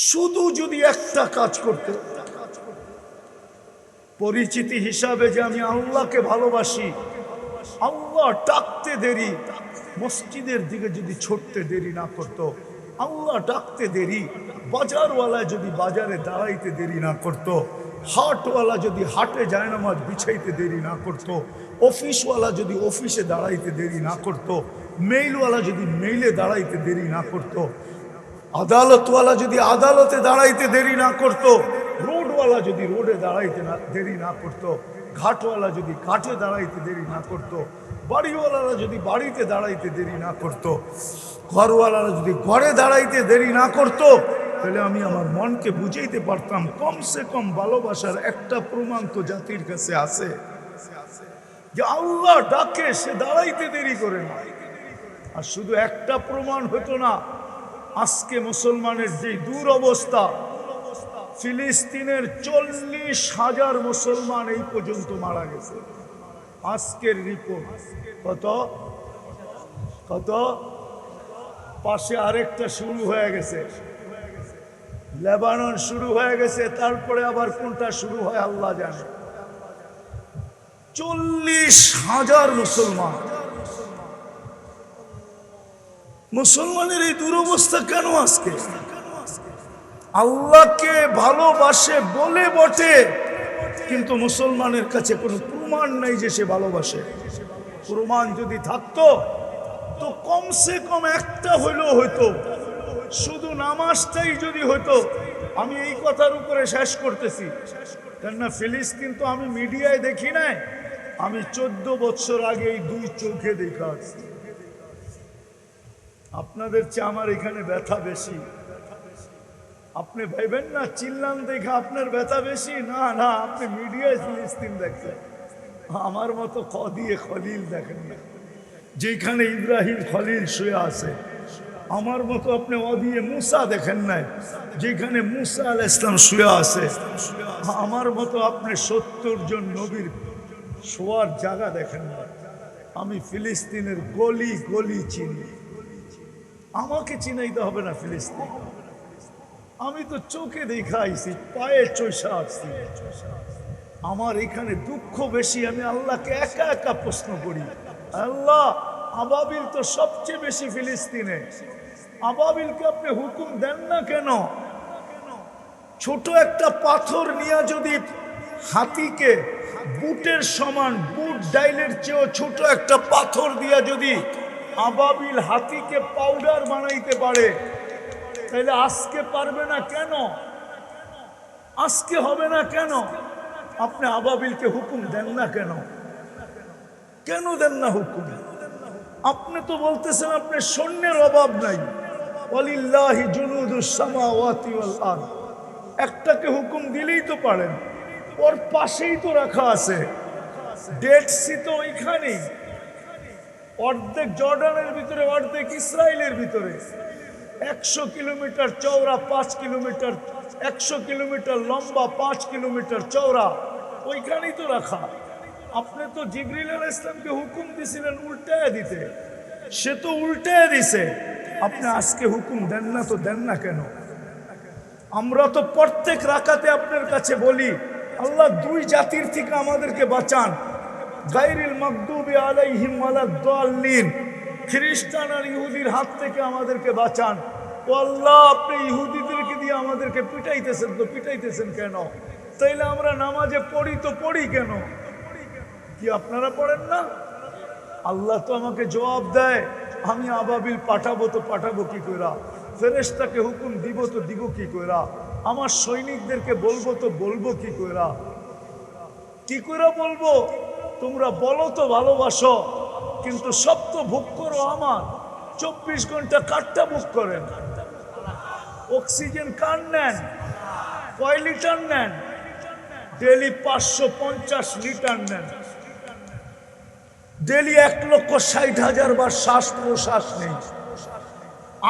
শুধু যদি একটা কাজ করতে, পরিচিতি হিসাবে যে আমি আল্লাহকে ভালোবাসি, আল্লাহ ডাকতে দেরি, মসজিদের দিকে যদি ছুটতে দেরি না করতো, আল্লাহ ডাকতে দেরি, বাজারওয়ালা যদি বাজারে দাঁড়াইতে দেরি না করতো, হাটওয়ালা যদি হাটে জায়নামাজ বিছাইতে দেরি না করতো, অফিসওয়ালা যদি অফিসে দাঁড়াইতে দেরি না করতো, মেইলওয়ালা যদি মেইলে দাঁড়াইতে দেরি না করতো, আদালতওয়ালা যদি আদালতে দাঁড়াইতে দেরি না করতো, রোডওয়ালা যদি রোডে দাঁড়াইতে দেরি না করতো, ঘাটওয়ালা যদি ঘাটে দাঁড়াইতে দেরি না করতো, বাড়িওয়ালারা যদি বাড়িতে দাঁড়াইতে দেরি না করতো, ঘরওয়ালারা যদি ঘরে দাঁড়াইতে দেরি না করতো, তাহলে আমি আমার মনকে বুঝাইতে পারতাম কমসে কম ভালোবাসার একটা প্রমাণ তো জাতির কাছে আছে যে আল্লাহ ডাকে সে দাঁড়াইতে দেরি করে না। আর শুধু একটা প্রমাণ হতো না, আজকে মুসলমানের যে দুরবস্থা, ফিলিস্তিনের 40,000 মুসলমান এই পর্যন্ত মারা গেছে। আজকের রিপোর্ট কত কত, পাশে আরেকটা শুরু হয়ে গেছে, লেবানন শুরু হয়ে গেছে, তারপরে আবার কোনটা শুরু হয় আল্লাহ জানে। 40,000 মুসলমান। মুসলমানের এই দুরবস্থা কেন আজকে? আল্লাহকে ভালোবাসে বলে বটে, কিন্তু মুসলমানের কাছে কোনো প্রমাণ নাই যে সে ভালোবাসে। প্রমাণ যদি থাকতো তো কমসে কম একটা হইলেও হইতো, শুধু নামাজটাই যদি হইতো। আমি এই কথার উপরে শেষ করতেছি, কেননা ফিলিস্তিন তো আমি মিডিয়ায় দেখি নাই, আমি 14 বছর আগে এই 2 চোখে দেখা আসছি। আপনাদের চেয়ে আমার এখানে ব্যথা বেশি। আপনি ভাইবেন না চিল্লান দেখা আপনার ব্যথা বেশি, না না, আপনি মিডিয়ায় ফিলিস্তিন দেখছেন, আমার মতো কদিয়ে খলিল দেখেন না, যেখানে ইব্রাহিম খলিল শুয়ে আছে। আমার মতো আপনি অদিয়ে মুসা দেখেন নাই, যেখানে মুসা আলাইহিস সালাম শুয়ে আছে। আমার মতো আপনি 70 জন নবীর শোয়ার জায়গা দেখেন না। আমি ফিলিস্তিনের গলি গলি চিনি, আমাকে চিনাইতে হবে না ফিলিস্তিন, আমি তো চোখে দেখা আইছি, পায়ে চৈষা আসছি। আমার এখানে দুঃখ বেশি। আমি আল্লাহকে একা একা প্রশ্ন করি, আল্লাহ আবাবিল তো সবচেয়ে বেশি ফিলিস্তিনে, আবাবিলকে আপনি হুকুম দেন না কেন? ছোট একটা পাথর নিয়ে যদি হাতিকে বুটের সমান, বুট ডাইলের চেয়েও ছোট একটা পাথর দিয়া যদি আবাবিল হাতিকে পাউডার বানাইতে পারে, তাহলে আজকে পারবে না কেন? আজকে হবে না কেন? আপনি আবাবিলকে হুকুম দেন না কেন? কেন দেন না হুকুম? আপনি তো বলতেছেন আপনার সৈন্যের অভাব নাই, ওয়ালিল্লাহি জুনুদুস সামাওয়াতি ওয়াল আরদ। একটাকে হুকুম দিলেই তো পারেন, ওর পাশেই তো রাখা আছে। ডেড সি তো ওইখানেই, অর্ধেক জর্ডানের ভিতরে, অর্ধেক ইসরায়েলের ভিতরে। 100 কিলোমিটার চওড়া, 5 কিলোমিটার, 100 কিলোমিটার লম্বা, 5 কিলোমিটার চওড়া, ওইখানেই তো রাখা। আপনি তো জিবরিল আলাইহিস সালামকে হুকুম দিছিলেন উল্টায় দিতে, সে তো উল্টায় দিছে। আপনি আজকে হুকুম দেন না, তো দেন না কেন? আমরা তো প্রত্যেক রাকাতে আপনার কাছে বলি, আল্লাহ 2 জাতির থেকে আমাদেরকে বাঁচান, গায়রিল মাগদুবি আলাইহিম ওয়ালাদ-দাল্লিন, খ্রিস্টান আর ইহুদির হাত থেকে আমাদেরকে বাঁচান। ও আল্লাহ, আপনি ইহুদিদেরকে দিয়ে আমাদেরকে পিটাইতেছেন, তো পিটাইতেছেন কেন? তাইলে আমরা নামাজে পড়ি তো পড়ি কেন? কি আপনারা পড়েন না? আল্লাহ তো আমাকে জবাব দেয়, আমি আবাবিল পাঠাবো তো পাঠাবো কি কইরা, ফেরেশতাকে হুকুম দিব তো দিব কি কইরা, আমার সৈনিকদেরকে বলবো তো বলবো কি কইরা, কি কইরা বলবো? তোমরা বলো তো ভালোবাসো, কিন্তু সব তো ভোগ করো আমার। 24 ঘন্টা কারটা ভোগ করেন? অক্সিজেন কার নেন? কয় লিটার নেন? ডেলি 550 লিটার নেন। ডেলি 1,60,000 বার শ্বাস প্রশ্বাস নেই।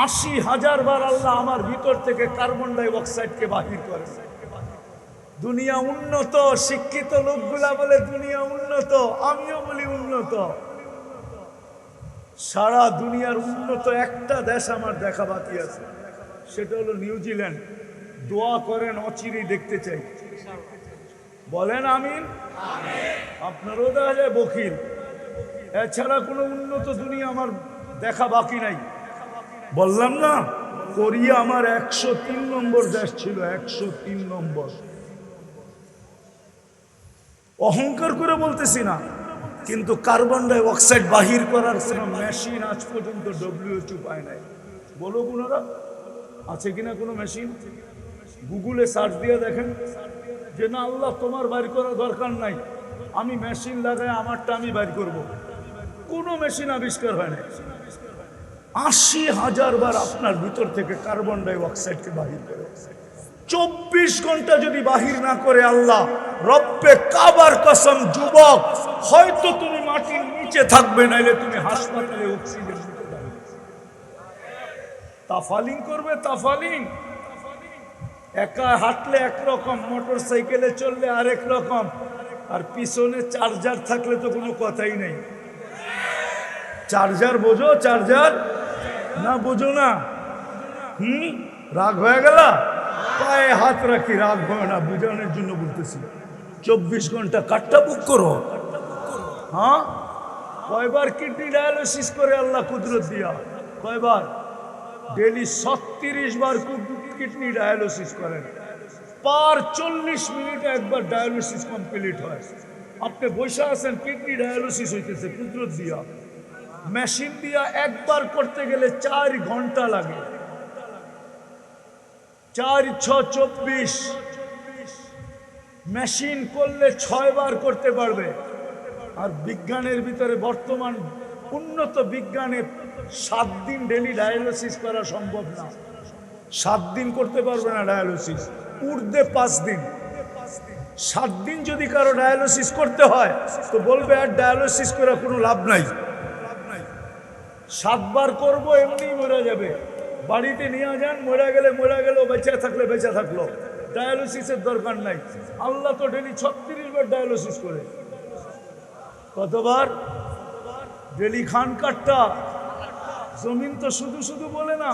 80,000 বার আল্লাহ আমার ভিতর থেকে কার্বন ডাই অক্সাইডকে বাহির করে। দুনিয়া উন্নত, শিক্ষিত লোকগুলা বলে দুনিয়া উন্নত, আমিও বলি উন্নত। সারা দুনিয়ার উন্নত একটা দেশ আমার দেখা বাকি আছে, সেটা হলো নিউজিল্যান্ড। দোয়া করেন, অচিরেই দেখতে চাই। বলেন আমিন। আপনারও দেখা যায় বকিল, এছাড়া কোনো উন্নত দুনিয়া আমার দেখা বাকি নাই। বললাম না, কোরিয়া আমার 103 নম্বর দেশ ছিল, 103 নম্বর। অহংকার করে বলতেছি না, কিন্তু কার্বন ডাই অক্সাইড বাহির করার কোনো মেশিন আজ পর্যন্ত WHO পায় নাই। বলো কোনারা, আছে কিনা কোনো মেশিন? গুগলে সার্চ দিয়ে দেখেন যে না আল্লাহ তোমার বাইর করার দরকার নাই, আমি মেশিন লাগাই আমারটা আমি বাইর করব। কোনো মেশিন আবিষ্কার হয় না। 80,000 বার আপনার ভিতর থেকে কার্বন ডাই অক্সাইডকে বাহির করে। 24 ঘন্টা যদি বাহির না করে আল্লাহ, রব্বে কাবার কসম যুবক, হয়তো তুমি মাটির নিচে থাকবে, নাইলে তুমি হাসপাতালে অক্সিজেন নিতে যাবে। তাফালিং করবে, তাফালিং। একা হাঁটলে একরকম, মোটর সাইকেলে চললে আরেক রকম, আর পিছনে চার্জার থাকলে তো কোনো কথাই নেই। চার্জার বোঝো? চার্জার না বোঝো না? রাগ হয়ে গেল? পায়ে হাত রাখি, রাগ হয় না, বোঝানোর জন্য বলতেছি। 24 ঘন্টা কাটটা বুক করো। হ্যাঁ, কয়বার কিডনি ডায়ালিসিস করে আল্লাহ কুদরত দিয়া? কয়বার? ডেলি 36 বার কিডনি ডায়ালিসিস করেন। পার 40 মিনিটে একবার ডায়ালিসিস কমপ্লিট হয়। আপনি বসে আছেন, কিডনি ডায়ালিসিস হইতেছে কুদরত দিয়া। মেশিন দিয়া একবার করতে গেলে 4 ঘন্টা লাগে। 4 × 6 = 24। মেশিন করলে 6 বার করতে পারবে। আর বিজ্ঞানের ভিতরে বর্তমান উন্নত বিজ্ঞানে 7 দিন ডেলি ডায়ালিসিস করা সম্ভব না। 7 দিন করতে পারবে না ডায়ালিসিস, ঊর্ধ্বে 5 দিন। 7 দিন যদি কারো ডায়ালিসিস করতে হয় তো বলবে আর ডায়ালিসিস করে কোনো লাভ নাই। 7 বার করবো, এমনি মরে যাবে। বাড়িতে নিয়ে যান, মরে গেলে মরে গেল, বেঁচে থাকলে বেঁচে থাকলো, ডায়ালিসিসের দরকার নাই। আল্লাহ তো ডেলি 36 বার ডায়ালিসিস করে। কতবার? ডেলি খান কাটটা। জমিন তো শুধু শুধু বলে না,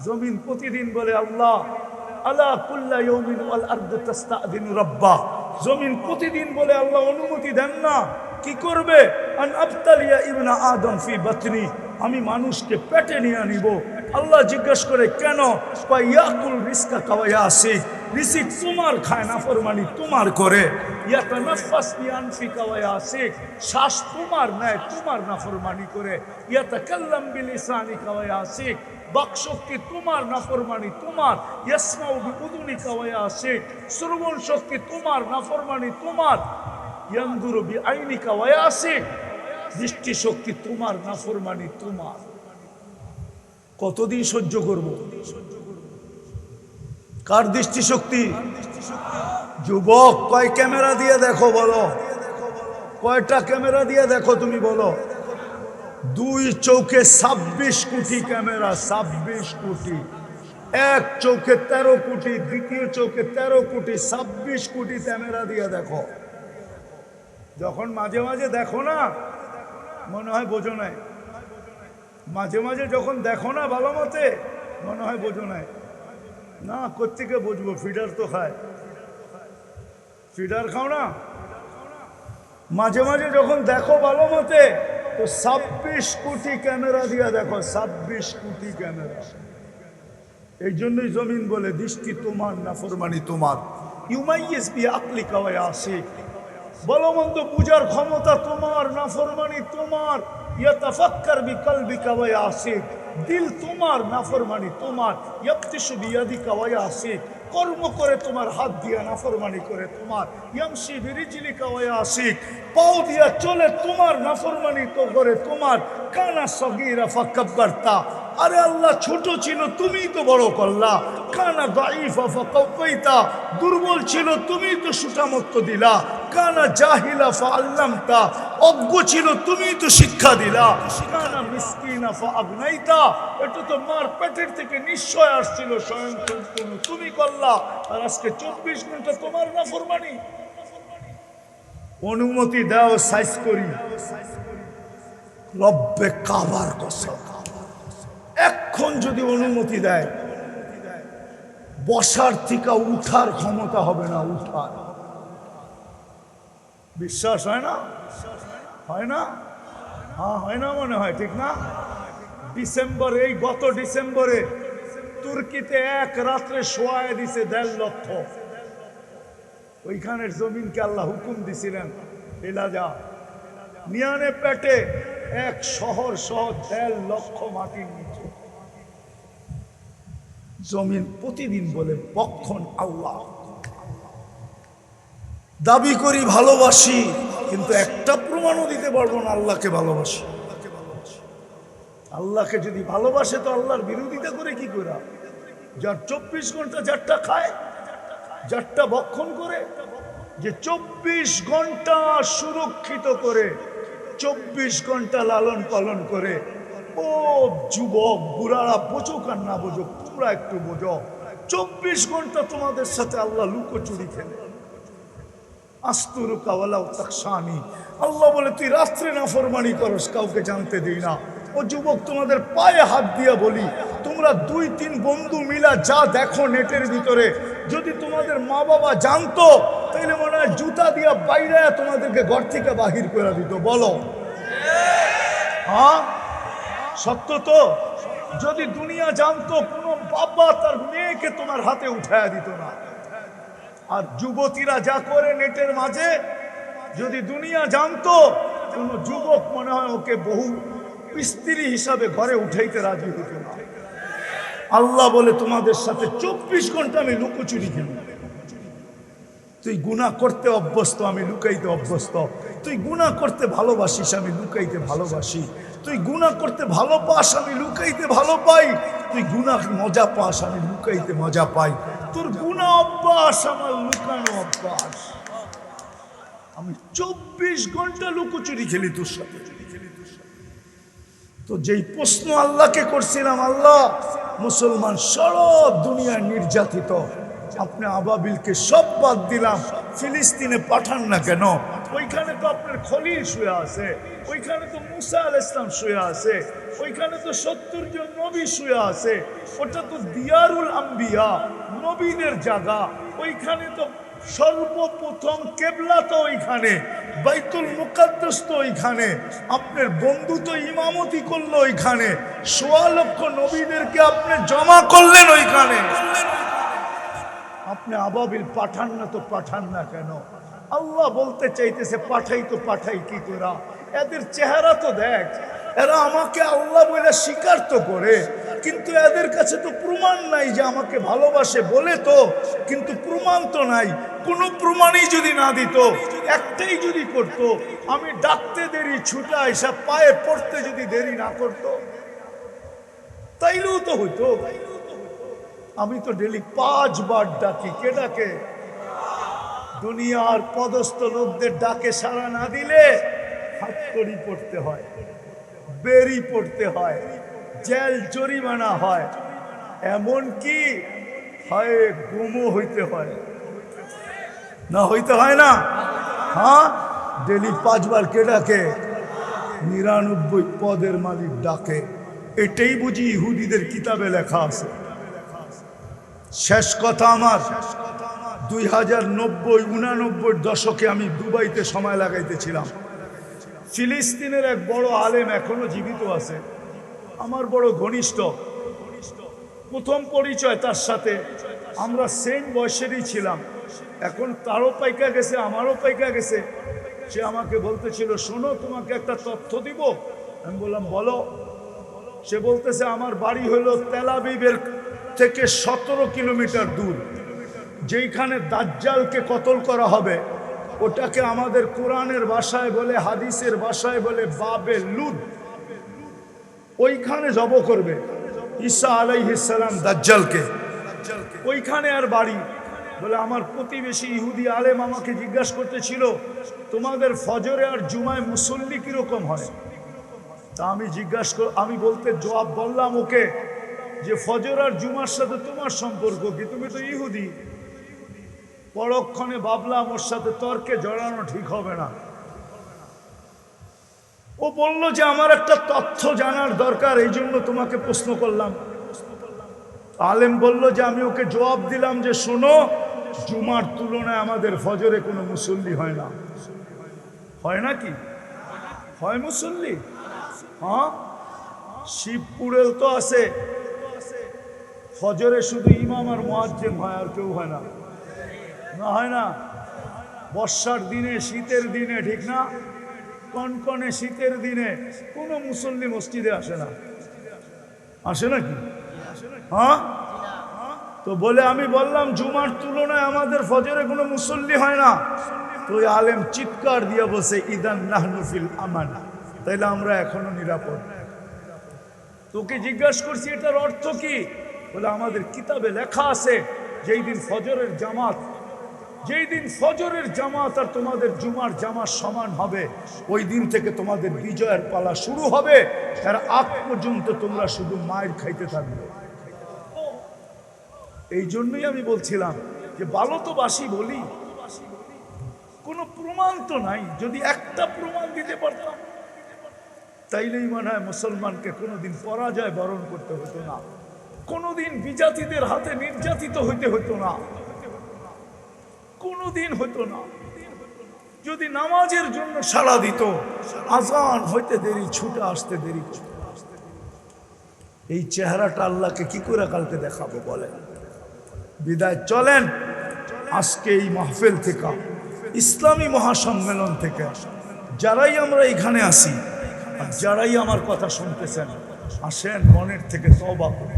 জমিন প্রতিদিন বলে আল্লাহ আলা কুল্লা ইয়াউমিন ওয়াল আরদু তাস্তাদিনু রাব্বা। জমিন প্রতিদিন বলে আল্লাহ অনুমতি দেন না। কি করবে? আন আবতালিয়া ইবনা আদম ফি বাতনি, আমি মানুষকে পেটে নিয়ে নিব। আল্লাহ জিজ্ঞাসা করে কেন? ইয়াকুল রিজকা ওয়া ইয়াসি, রিজিক তোমার খায়, নাফরমানি তোমার করে। ইয়াতানাফাস বিআনফিকা ওয়া ইয়াসি, শ্বাস তোমার নেয়, তোমার নাফরমানি করে। ইয়াতাকাল্লাম বিলিসানিকা ওয়া ইয়াসি, বাকশক্তি তোমার, নাফরমানি তোমার। ইয়াসমাউ বিউযুনিকা ওয়া ইয়াসি, শ্রবণ শক্তি তোমার, নাফরমানি তোমার। ইয়ানদুরু বিআইনিকা ওয়া ইয়াসি, দৃষ্টি শক্তি তোমার, নাফরমানি তোমার। কতদিন সহ্য করব? কার দৃষ্টি শক্তি? যুবক, কয় ক্যামেরা দিয়ে দেখো বলো? কয়টা ক্যামেরা দিয়ে দেখো তুমি বলো? 2 চৌকে 26 কোটি ক্যামেরা, 26 কোটি। এক চৌকে 13 কোটি, দ্বিতীয় চৌকে 13 কোটি, 26 কোটি ক্যামেরা দিয়ে দেখো। যখন মাঝে মাঝে দেখো না, মনে হয় বোঝো নাই। মাঝে মাঝে যখন দেখো না ভালো মতে, মনে হয় বোঝো নাই। না, কোত্থেকে বুঝবো? ফিডার তো খায়। ফিডার খাও না? মাঝে মাঝে যখন দেখো ভালো মতে, তো 26 কোটি ক্যামেরা দিয়ে দেখো, 26 কোটি ক্যামেরা। এই জন্যই জমিন বলে দৃষ্টি তোমার, নাফরমানি তোমার। ইউমাইয়িজ বিআকলিকা ওয়া ইয়াসিক, ভালো মন্দ বুঝার ক্ষমতা তোমার, নাফরমানি তোমার। ইয়াতাফাক্কার বিকলবিকা ওয়া ইয়াসিক, দিল তোমার, নাফরমানি তোমার। ইয়াবতিশু বিয়াদিকা ওয়া ইয়াসিক, কর্ম করে তোমার, হাত দিয়া, নাফরমানি করে তোমার। ইয়ামশি বিরিজলিকা ওয়া ইয়াসিক, পাও দিয়া চলে তোমার, নাফরমানি তো করে তোমার। কানা সগীরা ফাকাব্বারতা, আরে আল্লাহ ছোট ছিল, তুমিই তো বড় করলা। কানা দাঈফা ফাকাওয়াইতা, দুর্বল ছিল, তুমিই তো সুঠামত্ব দিলা। কানা জাহিলা ফাআল্লামতা, অজ্ঞ ছিল, তুমিই তো শিক্ষা দিলা। কানা মিসকিনা ফাআগনাইতা, এটা তো মার পেটের থেকে নিশ্চয় আসছিল, স্বয়ং সম্পূর্ণ তুমি করলা। আর আজকে 24 ঘন্টা তোমার নাফরমানি। অনুমতি দাও, সাইজ করি। রব্বে কাবার কসম, এখন যদি অনুমতি দেয়, বসার থেকে উঠার ক্ষমতা হবে না, উঠার। বিশ্বাস হয় না? হয় না? হ্যাঁ, হয় না মনে হয়, ঠিক না? ডিসেম্বর, এই গত ডিসেম্বরে তুর্কিতে এক রাত্রে শোয়ায় দিছে 1.5 লক্ষ। ওইখানের জমিনকে আল্লাহ হুকুম দিছিলেন, এলাজা নিয়ানে পেটে এক শহর সহ 1.5 লক্ষ মাটির নিচে জমিন। প্রতিদিন বলে বক্ষণ আল্লাহ। দাবি করি ভালোবাসি, কিন্তু একটা প্রমাণও দিতে পারবো না আল্লাহকে ভালোবাসি। আল্লাহকে যদি ভালোবাসে তো আল্লাহর বিরোধিতা করে কি করে? যার 24 ঘন্টা যারটা খায়, যারটা ভক্ষণ করে, যে 24 ঘন্টা সুরক্ষিত করে, 24 ঘন্টা লালন পালন করে। ও যুবক বুড়ারা, বোঝুক আর না বোঝুক, তোমরা একটু বোঝো, 24 ঘন্টা তোমাদের সাথে আল্লাহ লুকোচুরি খেলে। আস্তুরুকা ওয়ালাউ তাকশানি, আল্লাহ বলে তুই রাত্রে নাফরমানি করস, কাউকে জানতে দিই না। ও যুবক, তোমাদের পায়ে হাত দিয়ে বলি, তোমরা 2-3 বন্ধু মিলা যা দেখো নেটের ভিতরে, যদি তোমাদের মা বাবা জানতো তাইলে মনে হয় জুতা দিয়া বাইরে তোমাদেরকে ঘর থেকে বাহির করে দিত। বলো হ্যাঁ, সত্য তো? যদি দুনিয়া জানতো, কোনো বাবা তার মেয়েকে তোমার হাতে উঠায়া দিত না। আর যুবতীরা যা করে নেটের মাঝে, যদি দুনিয়া জানতো, কোন যুবক মনে হয় ওকে বহু স্ত্রী হিসাবে ঘরে উঠাইতে রাজি হতো না। আল্লাহ বলে তোমাদের সাথে 24 ঘন্টা আমি লুকোচুরি খেলি। তুই গুনাহ করতে অভ্যস্ত, আমি লুকাইতে অভ্যস্ত। তুই গুনাহ করতে ভালোবাসিস, আমি লুকাইতে ভালোবাসি। তুই গুনাহ করতে ভালো পাস, আমি লুকাইতে ভালো পাই। তুই গুনাহ মজা পাস, আমি লুকাইতে মজা পাই। তোর গুনাহ অভ্যাস, আমার লুকানো অভ্যাস। আমি 24 ঘন্টা লুকোচুরি খেলি তোর সাথে। তো যেই প্রশ্ন আল্লাহকে করছিলাম, আল্লাহ মুসলমান সারা দুনিয়ায় নির্যাতিত, আপনি আবাবিলকে সব বাদ দিলাম, ফিলিস্তিনে পাঠান না কেন? ওইখানে তো আপনার খলিল শুয়ে আছে, ওইখানে তো মুসা আলাইহিস সালাম শুয়ে আছে, ওইখানে তো 70 জন নবী শুয়ে আছে। ওটা তো দিয়ারুল আম্বিয়া, নবীদের জায়গা। ওইখানে তো সর্বপ্রথম কেবলা তো ওইখানে, বাইতুল মুকাদ্দাস তো ওইখানে, আপনার বন্ধু তো ইমামতি করলো ওইখানে, 1.25 লক্ষ নবীদেরকে আপনি জমা করলেন ওইখানে। আপনি আবাবিল পাঠান না তো পাঠান না কেন? আল্লাহ বলতে চাইতেছে পাঠাই তো পাঠাই কি করা? এদের চেহারা তো দেখ, এরা আমাকে আল্লাহ বলে স্বীকার তো করে, কিন্তু এদের কাছে তো প্রমাণ নাই যে আমাকে ভালোবাসে বলে তো, কিন্তু প্রমাণ তো নাই। কোনো প্রমাণই যদি না দিত, একটাই যদি করত, আমি ডাকতে দেরি ছুটা এসব পায়ে পড়তে যদি দেরি না করত, তাইলেও তো হইতো। আমি তো ডেলি 5 বার ডাকি। কে ডাকে? দুনিয়ার পদস্থ লোকদের ডাকে সাড়া না দিলে হাত কড়ি পড়তে হয়, বেরি পড়তে হয়, জেল জরিমানা হয়, এমন কি হয় গুমও হইতে হয়। না হইতে হয় না? হ্যাঁ, ডেলি 5 বার কে ডাকে? 99 পদের মালিক ডাকে। এটাই বুঝি ইহুদিদের কিতাবে লেখা আছে। শেষ কথা আমার, 2090-99 দশকে আমি দুবাইতে সময় লাগাইতেছিলাম। ফিলিস্তিনের এক বড় আলেম এখনো জীবিত আছে, আমার বড় ঘনিষ্ঠ। প্রথম পরিচয় তার সাথে, আমরা সেম বয়সেরই ছিলাম। এখন তারও পাইকা গেছে, আমারও পাইকা গেছে। সে আমাকে বলতেছিল, শোনো তোমাকে একটা তথ্য দিব। আমি বললাম বলো। সে বলতেছে, আমার বাড়ি হলো তেল আবিবের থেকে 17 কিলোমিটার দূর। যেইখানে দাজ্জালকে কতল করা হবে, ওটাকে আমাদের কোরআনের ভাষায় বলে, হাদিসের ভাষায় বলে বাবে লুদ। ওইখানে জব করবে ঈসা আলাইহিস সালাম দাজ্জালকে, ওইখানে আর বাড়ি। বলে আমার প্রতিবেশী ইহুদি আলেম আমাকে জিজ্ঞাসা করতেছিল, তোমাদের ফজরে আর জুমায় মুসল্লি কিরকম হয়? তা আমি বলতে জবাব বললাম ওকে যে ফজর আর জুমার সাথে তোমার সম্পর্ক কি? তুমি তো ইহুদি। পরক্ষণে ভাবলাম ওর সাথে তর্কে জড়ানো ঠিক হবে না। ও বলল যে আমার একটা তথ্য জানার দরকার, এই জন্য তোমাকে প্রশ্ন করলাম। আলেম বলল যে আমি ওকে জবাব দিলাম যে শোনো, জুমার তুলনায় আমাদের ফজরে কোনো মুসল্লি হয় না। হয় নাকি? হয় মুসল্লি? হ্যাঁ, শিবপুরেও তো আছে, ফজরে শুধু ইমাম আর মুয়াজ্জিন হয়, আর কেউ হয় না। না হয় না? বর্ষার দিনে, শীতের দিনে, ঠিক না? কনকনে শীতের দিনে কোনো মুসল্লি মসজিদে আসে না। আসে নাকি? হ্যাঁ, তো বলে আমি বললাম জুমার তুলনায় আমাদের ফজরে কোনো মুসল্লি হয় না। তো ওই আলেম চিৎকার দিয়ে বসে ইদান নাহনু ফিল আমান, তাইলে আমরা এখনো নিরাপদ। তোকে জিজ্ঞাসা করছি এটার অর্থ কি? বলে আমাদের কিতাবে লেখা আছে যেই দিন ফজরের জামাত, যেই দিন ফজরের জামাত আর তোমাদের জুমার জামাত সমান হবে, ওই দিন থেকে তোমাদের বিজয়ের পালা শুরু হবে, আর আগ পর্যন্ত তোমরা শুধু মায়ের খাইতে থাকবে। এই জন্যই আমি বলছিলাম যে ভালো তো বাসি বলি, কোনো প্রমাণ তো নাই। যদি একটা প্রমাণ দিতে পারতাম তাইলেই মনে হয় মুসলমানকে কোনোদিন পরাজয় বরণ করতে হতো না, কোনোদিন বিজাতিদের হাতে নির্যাতিত হইতে হতো না, কোনোদিন হতো না। যদি নামাজের জন্য সাড়া দিত, আজান হইতে দেরি, ছুটে আসতে দেরি। এই চেহারাটা আল্লাহকে কি করে কালকে দেখাবো বলেন? বিদায় চলেন আজকে এই মাহফিল থেকে, ইসলামী মহাসম্মেলন থেকে, যারাই আমরা এখানে আসি আর যারাই আমার কথা শুনতেছেন, আসেন মনের থেকে তওবা করে।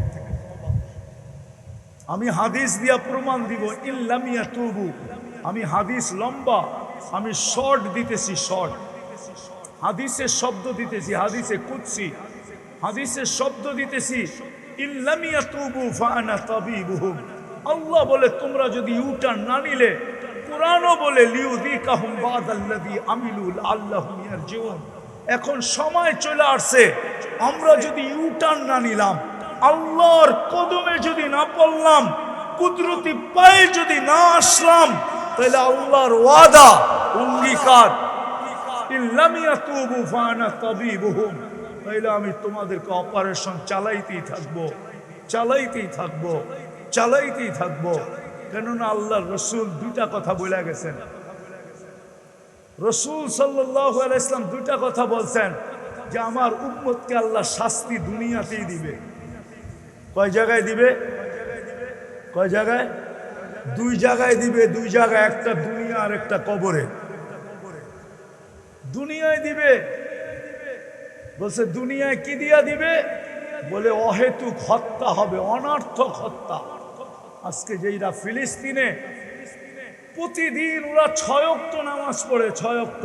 আমি হাদিস দিয়া প্রমাণ দিব, ইল্লামিয়া তুবু। আমি হাদিস লম্বা, আমি শর্ট দিতেছি, শর্ট হাদিসের শব্দ দিতেছি, হাদিসে কুদসি, হাদিসের শব্দ দিতেছি। ইল্লামিয়া তুবু ফাআনা তাবিবুহুম। আল্লাহ বলে তোমরা যদি ইউটার্ন না নিলে, কুরআনও বলে লিউযিকাহুম বাদাল্লাযী আমিলু লাআল্লাহুম ইয়ারজিউন। এখন সময় চলে আসছে, আমরা যদি ইউটার্ন না নিলাম, আল্লাহর কদমে যদি না পড়লাম, কুদরতি পায়ে যদি না আসলাম, তাহলে আল্লাহর ওয়াদা, অঙ্গীকার, ইল্লামিয়া তুবু ফাআনা তাবিবুহুম, তাহলে আমি তোমাদেরকে অপারেশন চালাইতেই থাকবো, চালাইতেই থাকবো, চালাইতেই থাকবো। কেননা আল্লাহর রসুল দুইটা কথা বলে গেছেন। রসুল সাল্লাল্লাহু আলাইহি ওয়াসাল্লাম দুইটা কথা বলছেন যে আমার উম্মতকে আল্লাহ শাস্তি দুনিয়াতেই দিবে। কয় জায়গায় দিবে? কয় জায়গায়? দুই জায়গায় দিবে, দুই জায়গায়, একটা দুনিয়া আর একটা কবরে। দুনিয়ায় দিবে, বলছে দুনিয়ায় কি দিয়া দিবে? বলে অহেতুক হত্যা হবে, অনর্থক হত্যা। আজকে যেইরা ফিলিস্তিনে প্রতিদিন ওরা 6 ওয়াক্ত নামাজ পড়ে, 6 ওয়াক্ত,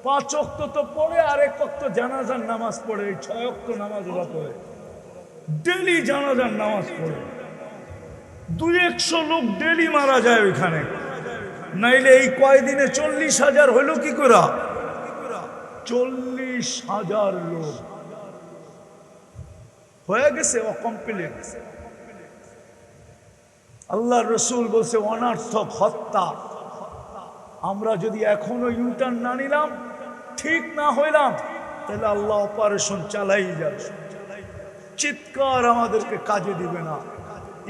5 ওয়াক্ত তো পড়ে, আর 1 ওয়াক্ত জানাজার নামাজ পড়ে। এই 6 ওয়াক্ত নামাজ ওরা পড়ে, ডেলি জানাজার নামাজ পড়ে। 200 লোক ডেলি মারা যায় ওইখানে, নাইলে এই কয়দিনে 40,000 হইলো কি করে? 40,000 লোক হয়ে গেছে অকমপ্লিট। আল্লাহ রসুল বলছে অনার্থক হত্যা। আমরা যদি এখনো ইউটার্ন না নিলাম, ঠিক না হইলাম, তাহলে আল্লাহ অপারেশন চালাই যাবে। চিৎকার আমাদেরকে কাজে দিবে না।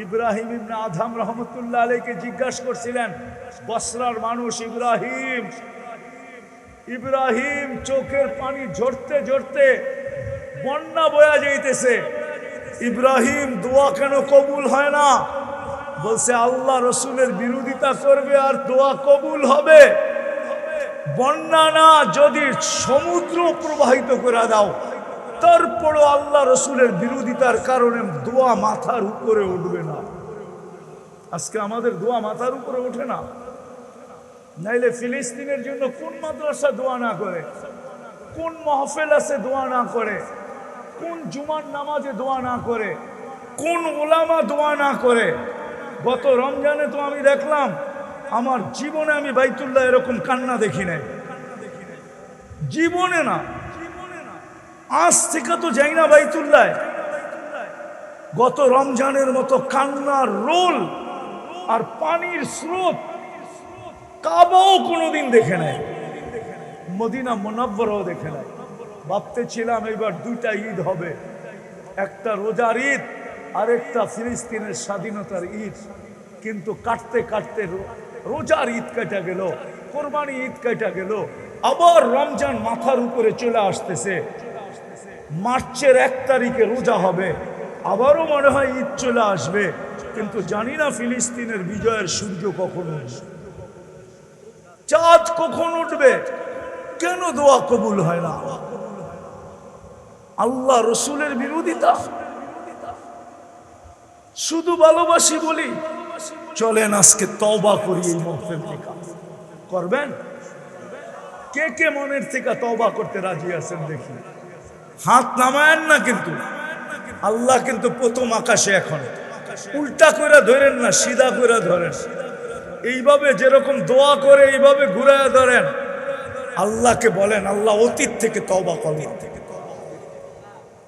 ইব্রাহিম ইবনে আদম রহমতুল্লাহ আলাইহিকে জিজ্ঞাসা করছিলেন, বসরার মানুষ ইব্রাহিম, ইব্রাহিম চোখের পানি ঝরতে ঝরতে বন্যা বয়া যাইতেছে, ইব্রাহিম দোয়া কেন কবুল হয় না? বলছে আল্লাহ রসুলের বিরোধিতা করবে আর দোয়া কবুল হবে। বন্যা না, যদি সমুদ্র প্রবাহিত করে দাও, তারপরও আল্লাহ রসুলের বিরোধিতার কারণে দোয়া মাথার উপরে উঠবে না। আজকে আমাদের দোয়া মাথার উপরে ওঠে না। নাইলে ফিলিস্তিনের জন্য কোন মাদ্রাসা দোয়া না করে, কোন মাহফিল আছে দোয়া না করে, কোন জুমার নামাজে দোয়া না করে, কোন ওলামা দোয়া না করে? গত রমজানে তো আমি দেখলাম, আমার জীবনে আমি বাইতুল্লাহ এরকম কান্না দেখি নাই, জীবনে না। আজ থেকে তো যাই না বাইতুল্লাহ, গত রমজানের মতো কান্নার রোল আর পানির স্রোত কাবাও কোনোদিন দেখে নাই, মদিনা মুনাওয়ারাও দেখে নাই। ভাবতেছিলাম এবার 2টা ঈদ হবে, একটা রোজার ঈদ আরেকটা ফিলিস্তিনের স্বাধীনতার ঈদ, কিন্তু কাটতে কাটতে রোজার ঈদ কাটা গেল, কোরবানি ঈদ কাটা গেল, আবার রমজান মাথার উপরে চলে আসতেছে। মার্চের 1 তারিখে রোজা হবে, আবারও মনে হয় ঈদ চলে আসবে, কিন্তু জানি না ফিলিস্তিনের বিজয়ের সূর্য কখন উঠবে, চাঁদ কখন উঠবে, কেন দোয়া কবুল হয় না? আল্লাহ রসুলের বিরোধিতা। শুধু ভালোবাসি বলি, চলেন আজকে তওবা করি এই মাহফিল থেকে। করবেন? কে কে মনের থেকে তওবা করতে রাজি আছেন দেখি? হাত নামায়েন না কিন্তু। আল্লাহ কিন্তু প্রথম আকাশে, এখন উল্টা করে ধরেন না, সিধা করে ধরেন। এইভাবে যেরকম দোয়া করে এইভাবে ঘুরায় ধরেন। আল্লাহকে বলেন, আল্লাহ অতীত থেকে তওবা করেন,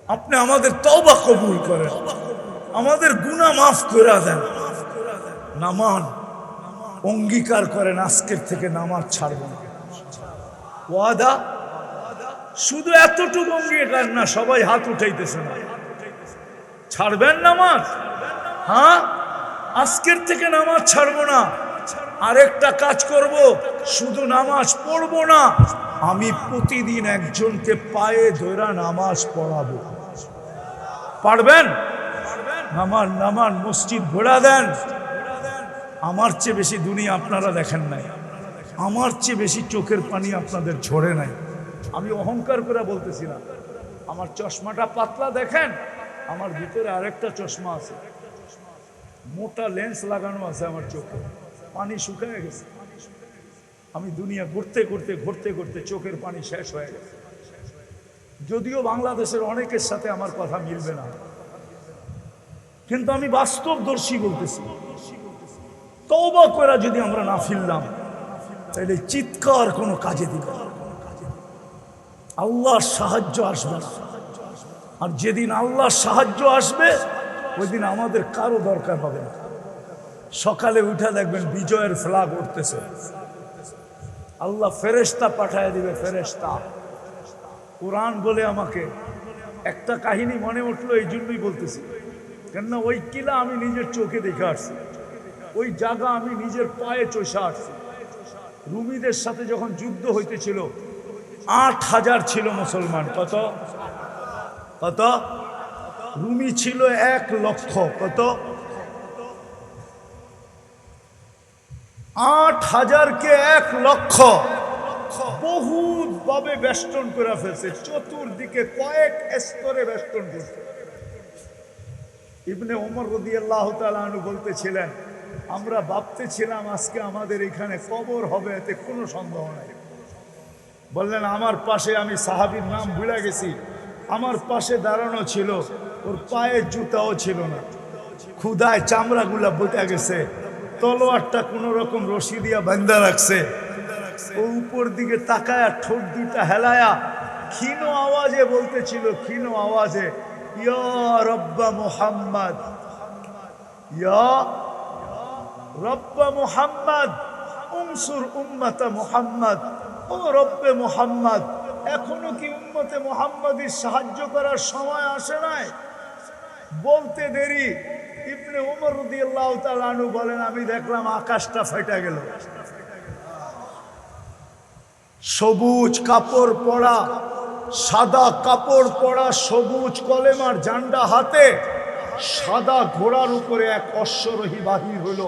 আপনি আমাদের তওবা কবুল করেন, আমাদের গুনাহ মাফ করে দেন। নামান অঙ্গীকার করেন, আজকের থেকে নামাজ ছাড়ব না। ওয়াদা? শুধু এতটুকু অঙ্গীকার না, সবাই হাত উঠাইতেছে না। ছাড়বেন নামাজ? হ্যাঁ, আজকের থেকে নামাজ ছাড়বো না। আরেকটা কাজ করব, শুধু নামাজ পড়বো না, আমি প্রতিদিন একজনকে পায়ে ধরে নামাজ পড়াবো। পারবেন? নামান নামান, মসজিদ ঘোরা দেন। আমার চেয়ে বেশি দুনিয়া আপনারা দেখেন নাই, আমার চেয়ে বেশি চোখের পানি আপনাদের ঝরে নাই। আমি অহংকার করে বলতেছি না। আমার চশমাটা পাতলা দেখেন, আমার ভিতরে আরেকটা চশমা আছে, মোটা লেন্স লাগানো আছে আমার চোখে, পানি শুকিয়ে গেছে। আমি দুনিয়া ঘুরতে ঘুরতে ঘুরতে ঘুরতে চোখের পানি শেষ হয়ে গেছে। যদিও বাংলাদেশের অনেকের সাথে আমার কথা মিলবে না, কিন্তু আমি বাস্তবদর্শী বলতেছি। তওবা করে যদি আমরা না ফিরলাম, তাহলে চিৎকার কোনো কাজে দিবে না, আল্লাহর সাহায্য আসবে না। আর যেদিন আল্লাহর সাহায্য আসবে, ওই দিন আমাদের কারো দরকার হবে না। সকালে উঠে দেখবেন বিজয়ের ফ্ল্যাগ উঠতেছে, আল্লাহ ফেরেশতা পাঠায় দিবে। ফেরেশতা কোরআন বলে, আমাকে একটা কাহিনী মনে উঠলো, এই জন্যই বলতেছি। কেননা ওই কিলা আমি নিজের চোখে দেখে আসছি, ওই জায়গা আমি নিজের পায়ে চষে আসছি। রুমিদের সাথে যখন যুদ্ধ হইতেছিল, 8,000 ছিল মুসলমান। কত কত? রুমি ছিল 1 লক্ষ। কত? 8,000কে 1 লক্ষ বহুত ভাবে বেষ্টন করে ফেলছে, চতুর্দিকে কয়েক স্তরে বেষ্টন করছে। ইবনে ওমর রাদিয়াল্লাহু তাআলা আনহু বলতেছিলেন, আমরা ভাবতেছিলাম আজকে আমাদের এখানে কবর হবে, এতে কোনো সন্দেহ নাই। বললেন, আমার পাশে, আমি সাহাবীর নাম ভুলে গেছি, আমার পাশে দাঁড়ানো ছিল, ওর পায়ে জুতাও ছিল না, ক্ষুধায় চামড়াগুলা বইটা গেছে, তলোয়ারটা কোন রকম রশি দিয়া বান্ধা রাখছে। ও উপর দিকে তাকায়া ঠোঁট দুটা হেলায়া ক্ষীণ আওয়াজে বলতেছিল, ক্ষীণ আওয়াজে, ইয়া রব্বা মুহাম্মদ, ইয়া রব্বা মুহাম্মদ, উনসুর উম্মতা মুহাম্মদ। ও রব্বে মুহাম্মদ, এখনো কি উম্মতে মুহাম্মাদির সাহায্য করার সময় আসে নাই? বলতে দেরি। ইবনে ওমর রাদিয়াল্লাহু তাআলা আনহু বলেন, আমি দেখলাম আকাশটা ফেটে গেল। সবুজ কাপড় পরা, সাদা কাপড় পরা, সবুজ কলেমার ঝান্ডা হাতে, সাদা ঘোড়ার উপরে এক অশ্বরোহী বাহির হলো,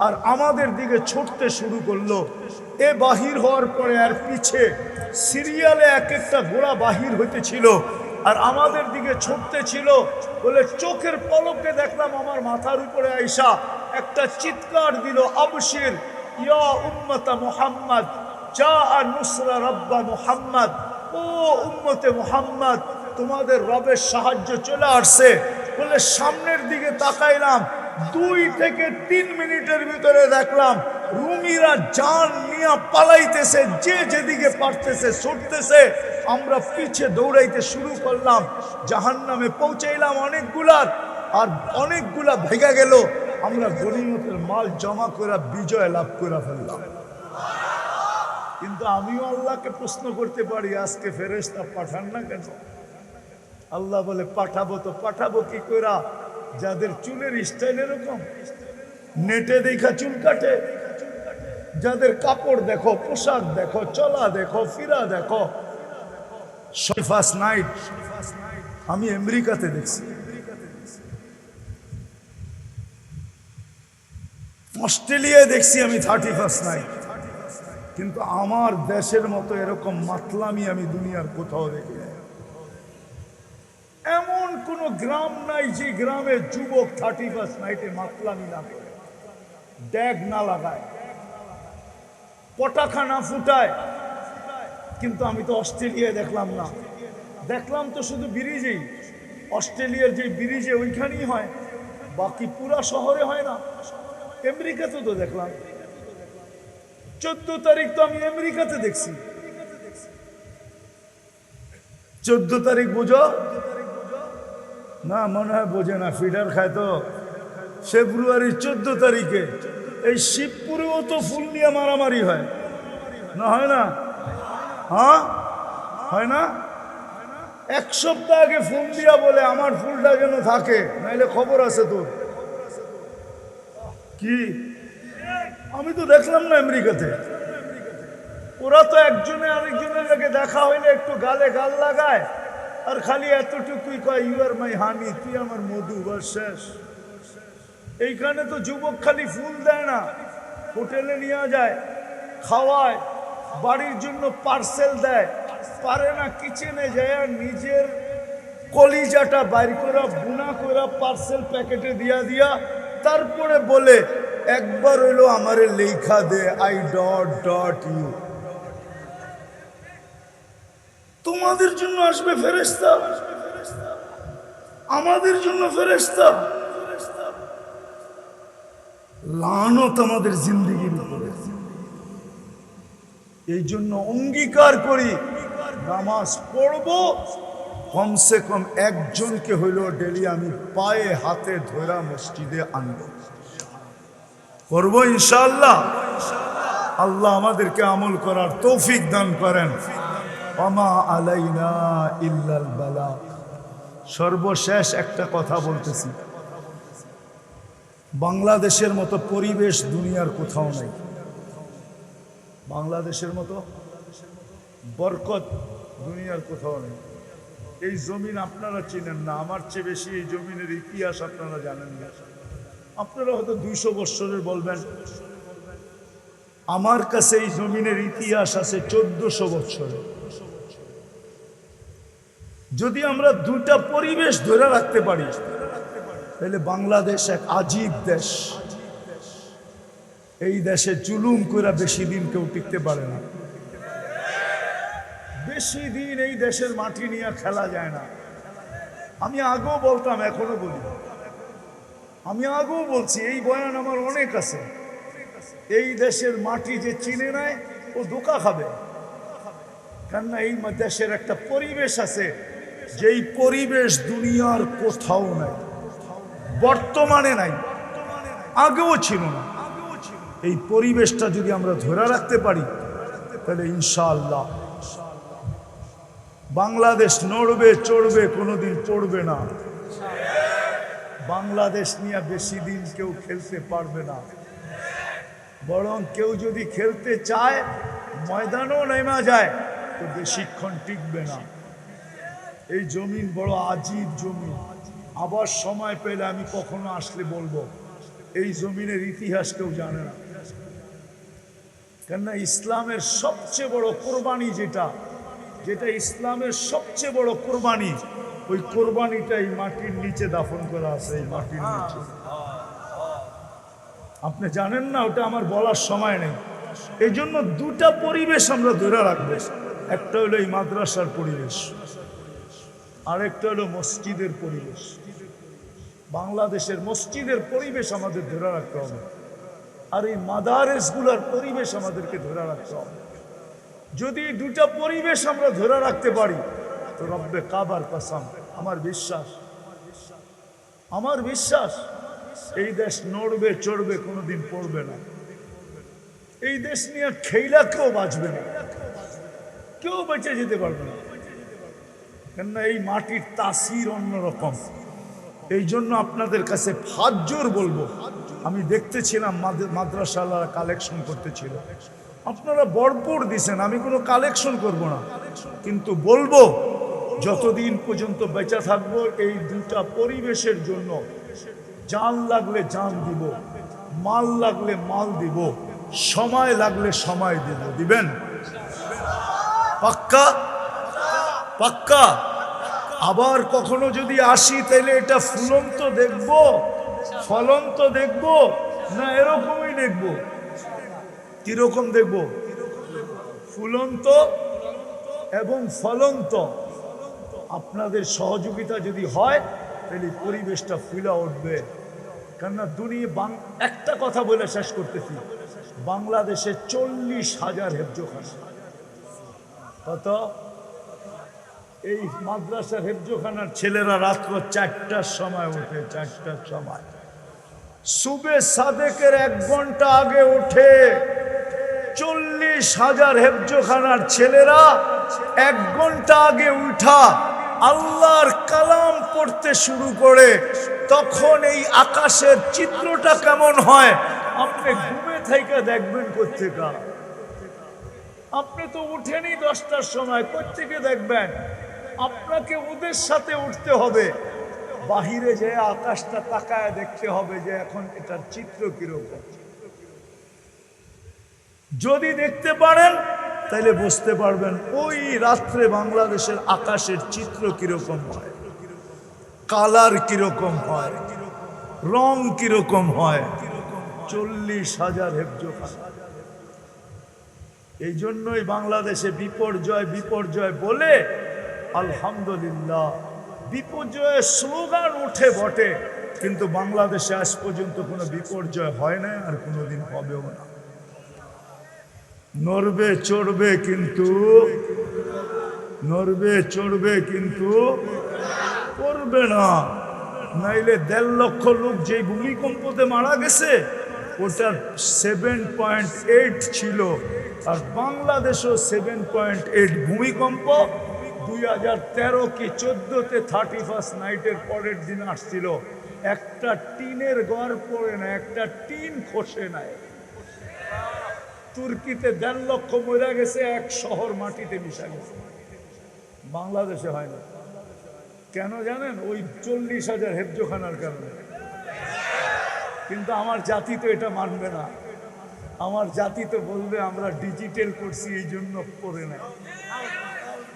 আর আমাদের দিকে ছুটতে শুরু করলো। এ বাহির হওয়ার পরে আর পিছে সিরিয়ালে এক একটা ঘোড়া বাহির হইতেছিল, আর আমাদের দিকে ছুটতে ছিল। বলে চোখের পলকে দেখলাম আমার মাথার উপরে আইসা একটা চিৎকার দিল, আবশির ইয়া উম্মতা মুহাম্মদ, যা নুসরা রব্বা মুহাম্মদ। ও উম্মতে মুহাম্মদ, তোমাদের রবের সাহায্য চলে আসছে। বলে সামনের দিকে তাকাইলাম, 2 থেকে 3 মিনিটের ভিতরে দেখলাম রুমিরা জান নিয়ে পালাইতেছে, যে যেদিকে পারতেছে ছুটতেছে। আমরা পিছে দৌড়াইতে শুরু করলাম, জাহান্নামে পৌঁছাইলাম অনেকগুলার, আর অনেকগুলা ভেঙে গেল। আমরা গনিমতের মাল জমা করে বিজয় লাভ করে ফেললাম। কিন্তু আমিও আল্লাহকে প্রশ্ন করতে পারি, আজকে ফেরেশতা পাঠান না কেন? আল্লাহ বলে, পাঠাবো তো পাঠাবো কি কইরা? যাদের চুলের স্টাইল এরকম, নেটে দেখা চুল কাটে, যাদের কাপড় দেখো, পোশাক দেখো, চলা দেখো, ফিরা দেখো। ফার্স্ট নাইট আমি আমেরিকাতে দেখছি, অস্ট্রেলিয়ায় দেখছি আমি 31st নাইট, কিন্তু আমার দেশের মতো এরকম মাতলামি আমি দুনিয়ার কোথাও দেখি না। এমন কোন গ্রাম নাই যে গ্রামে যুবক 31st নাইটে মাতলামি না করে, ড্যাগ না লাগায়, পটাখা না ফুটায়। কিন্তু আমি তো অস্ট্রেলিয়ায় দেখলাম না, দেখলাম তো শুধু ব্রিজেই, অস্ট্রেলিয়ার যে ব্রিজে ওইখানেই হয়, বাকি পুরা শহরে হয় না। আমেরিকাতে তো দেখলাম, 14 তারিখ তো আমি আমেরিকাতে দেখছি। 14 তারিখ বুঝো না? মনে হয় বোঝে না, ফিডার খায় তো। ফেব্রুয়ারির 14 তারিখে এই শিবপুরেও তো ফুল নিয়ে মারামারি হয় না? হয় না? হ্যাঁ হয় না? এক সপ্তাহ আগে ফোন দিয়া বলে আমার ফুলটা যেন থাকে, নাইলে খবর আছে তোর। কি আমি তো দেখলাম না আমেরিকাতে। ওরা তো একজনে আরেকজনের লাগে দেখা হইলে একটু গালে গাল লাগায়, আর খালি এতটুকুই কয় ইউ আর মাই হানি, তুই আমার মধু, বাস শেষ। এইখানে তো যুবক খালি ফুল দেয় না, হোটেলে নিয়ে যায়, খাওয়ায়, বাড়ির জন্য পার্সেল দেয়, পারে না কিচেনে যায় নিজের কলিজাটা বাইর করে বুনা করে পার্সেল প্যাকেটে দিয়া দিয়া তারপরে বলে একবার হইলো আমারে লেখা দে আই ডট ডট ইউ। তোমাদের জন্য আসবে ফেরেশতা, আমাদের জন্য ফেরেশতা। লানত আমাদের জিন্দেগির উপরে। এই জন্য অঙ্গীকার করি নামাজ পড়বো, কমসে কম একজনকে হইলো ডেলি আমি পায়ে হাতে ধরা মসজিদে আনবো, করবো ইনশাআল্লাহ। আল্লাহ আমাদেরকে আমল করার তৌফিক দান করেন। ওমা আলাইনা ইল্লাল বালাগ। সর্বশেষ একটা কথা বলতেছি, বাংলাদেশের মতো পরিবেশ দুনিয়ার কোথাও নাই। বাংলাদেশের মতো বরকত দুনিয়ার কোথাও নেই। এই জমিন আপনারা চিনেন না, আমার চেয়ে বেশি এই জমিনের ইতিহাস আপনারা জানেন না। আপনারা হয়তো 200 বৎসরের বলবেন, আমার কাছে এই জমিনের ইতিহাস আছে 1400 বৎসরের। যদি আমরা দুটা পরিবেশ ধরে রাখতে পারি তাহলে বাংলাদেশ এক আজীব দেশ। এই দেশে জুলুম করে বেশি দিন কেউ টিকতে পারে না। বেশি দিন এই দেশের মাটি নিয়ে খেলা যায় না। আমি আগেও বলতাম, এখনো বলি, আমি আগেও বলছি, এই বয়ান আমার অনেক আছে। এই দেশের মাটি যে চিনে নেয় ও ধোঁকা খাবে। কেননা এই দেশের একটা পরিবেশ আছে, যেই পরিবেশ দুনিয়ার কোথাও নাই, বর্তমানে নাই, আগেও ছিল না। এই পরিবেশটা যদি আমরা ধরে রাখতে পারি তাহলে ইনশাআল্লাহ বাংলাদেশ নড়বে চড়বে, কোনোদিন পড়বে না। বাংলাদেশ নিয়ে বেশি দিন কেউ খেলতে পারবে না। বরং কেউ যদি খেলতে চায় ময়দানও নেমা যায় তো বেশিক্ষণ টিকবে না। এই জমিন বড় আজীব জমিন। আবার সময় পেলে আমি কখনো আসলে বলবো, এই জমিনের ইতিহাস কেউ জানে না। কেননা ইসলামের সবচেয়ে বড় কোরবানি যেটা ইসলামের সবচেয়ে বড় কোরবানি, ওই কোরবানিটা এই মাটির নিচে দাফন করা আছে। এই মাটির নিচে আপনি জানেন না, ওটা আমার বলার সময় নেই। এই জন্য দুটা পরিবেশ আমরা ধরে রাখবো। একটা হলো এই মাদ্রাসার পরিবেশ, আরেকটা হলো মসজিদের পরিবেশ। বাংলাদেশের মসজিদের পরিবেশ আমাদের ধরে রাখতে হবে, আর এই মাদারেসগুলোর পরিবেশ আমাদেরকে ধরে রাখতে হবে। যদি দুটা পরিবেশ আমরা ধরে রাখতে পারি তো রব্বে কাবার কসম, আমার বিশ্বাস এই দেশ নড়বে চড়বে, কোনোদিন পড়বে না। এই দেশ নিয়ে খেইলা কেউ বাঁচবে না, কেউ বেঁচে যেতে পারবে না। কেননা এই মাটির তাসির অন্যরকম। এই জন্য আপনাদের কাছে ফাজ্জর বলবো, আমি দেখতেছিলাম মাদ্রাসাওয়ালারা কালেকশন করতেছিল, আপনারা ভরপুর দিছেন, আমি কোনো কালেকশন করব না, কিন্তু বলবো যতদিন পর্যন্ত বেঁচে থাকবো এই দুটা পরিবেশের জন্য জান লাগলে জান দিব, মাল লাগলে মাল দিব, সময় লাগলে সময় দিব। দিবেন? পাক্কা? পাক্কা? আবার কখনো যদি আসি তাহলে এটা ফুলন্ত দেখব, ফলন্ত দেখব, না এরকমই দেখব? কিরকম দেখব? ফুলন্ত এবং ফলন্ত। আপনাদের সহযোগিতা যদি হয় তাহলে পরিবেশটা ফুলা উঠবে। কেননা দুনিয়া, একটা কথা বলে শেষ করতেছি, বাংলাদেশে 40,000 হেফজোখানা। কত? এই মাদ্রাসার হেফজোখানার ছেলেরা রাত্র 4টার সময় ওঠে, 4টার সময়, সুবে সাদেকের 1 ঘন্টা আগে ওঠে। 40,000 হেফজোখানার ছেলেরা 1 ঘন্টা আগে উঠা আল্লাহর কালাম পড়তে শুরু করে। তখন এই আকাশের চিত্রটা কেমন হয় আপনি ঘুমে থেকে দেখবেন কোত্থেকে? আপনি তো উঠেনি 10টার সময়, কোত্থেকে দেখবেন? আপনাকে ওদের সাথে উঠতে হবে, বাহিরে যে আকাশটা তাকায় দেখতে হবে যে এখন এটার চিত্র কিরকম। যদি দেখতে পারেন তাহলে বুঝতে পারবেন ওই রাত্রে বাংলাদেশের আকাশের চিত্র কিরকম হয়, কালার কিরকম হয়, রং কিরকম হয়। 40,000 হেফজোখানা। এই জন্যই বাংলাদেশে বিপর্যয় বিপর্যয় বলে, আলহামদুলিল্লাহ, বিপর্যয়ের স্লোগান উঠে বটে, কিন্তু বাংলাদেশে আজ পর্যন্ত কোনো বিপর্যয় হয় না, আর কোনোদিন হবেও না। নড়বে চড়বে কিন্তু, নড়বে চড়বে কিন্তু করবে না। নাইলে 1.5 লক্ষ লোক যে ভূমিকম্পতে মারা গেছে ওটার 7.8 ছিল, আর বাংলাদেশও 7.8 ভূমিকম্প 2013 কি 14-তে 31st নাইটের পরের দিন আসছিল। একটা টিনের ঘর পড়ে না, একটা টিন খসে নাই। তুর্কিতে 1.5 লক্ষ মরে গেছে, 1 শহর মাটিতে মিশা গেছে। বাংলাদেশে হয় না। কেন জানেন? ওই 40,000 হেফজোখানার কারণে। কিন্তু আমার জাতি তো এটা মানবে না। আমার জাতি তো বলবে আমরা ডিজিটাল করছি এই জন্য পড়ে নাই,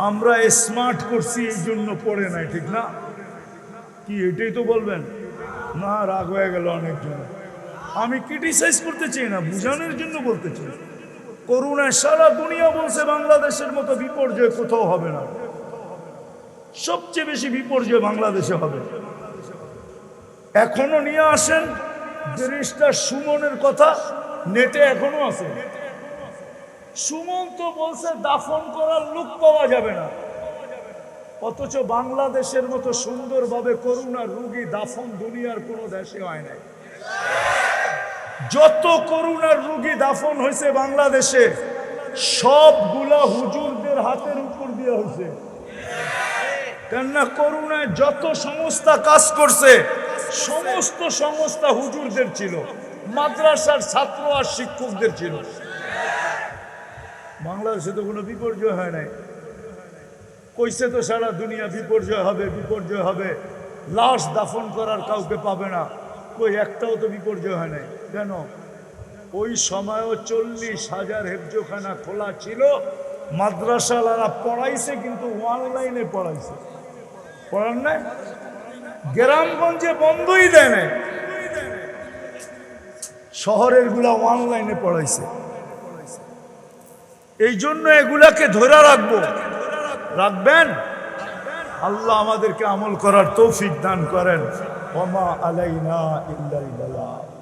আমরা স্মার্ট করছি এই জন্য পড়ে নাই। ঠিক না? কি এটাই তো বলবেন না? রাগ হয়ে গেল অনেকজন। আমি ক্রিটিসাইজ করতে চাই না, বুঝানোর জন্য বলতে চাই। করোনায় সারা দুনিয়া বলছে বাংলাদেশের মতো বিপর্যয় কোথাও হবে না, সবচেয়ে বেশি বিপর্যয় বাংলাদেশে হবে। এখনো নিয়ে আসেন ব্যারিস্টার সুমনের কথা, নেটে এখনো আছে। সুমন তো বলছে দাফন করার লোক পাওয়া যাবে না, অথচ বাংলাদেশের মতো সুন্দরভাবে করোনার রোগী দাফন দুনিয়ার কোনো দেশে হয় নাই। যত করোনার রোগী দাফন হয়েছে বাংলাদেশে সবগুলা হুজুরদের হাতের উপর দিয়ে হয়েছে। কেননা করোনায় যত সংস্থা কাজ করছে সমস্ত সংস্থা হুজুরদের ছিল, মাদ্রাসার ছাত্র আর শিক্ষকদের ছিল। বাংলাদেশে তো কোনো বিপর্যয় হয় নাই। কইছে তো সারা দুনিয়া বিপর্যয় হবে, বিপর্যয় হবে, লাশ দাফন করার কাউকে পাবে না। কই একটাও তো বিপর্যয় হয় নাই। কেন? ওই সময়ও 40,000 হেফজোখানা খোলা ছিল, মাদ্রাসালারা পড়াইছে, কিন্তু অনলাইনে পড়াইছে। পড়ান নাই? গ্রামগঞ্জে বন্ধই দেয় নাই, শহরের গুলা অনলাইনে পড়াইছে। এই জন্য এগুলাকে ধরে রাখবো, রাখবেন। আল্লাহ আমাদেরকে আমল করার তৌফিক দান করেন। ওমা আলাইনা ইল্লাল বালাগ।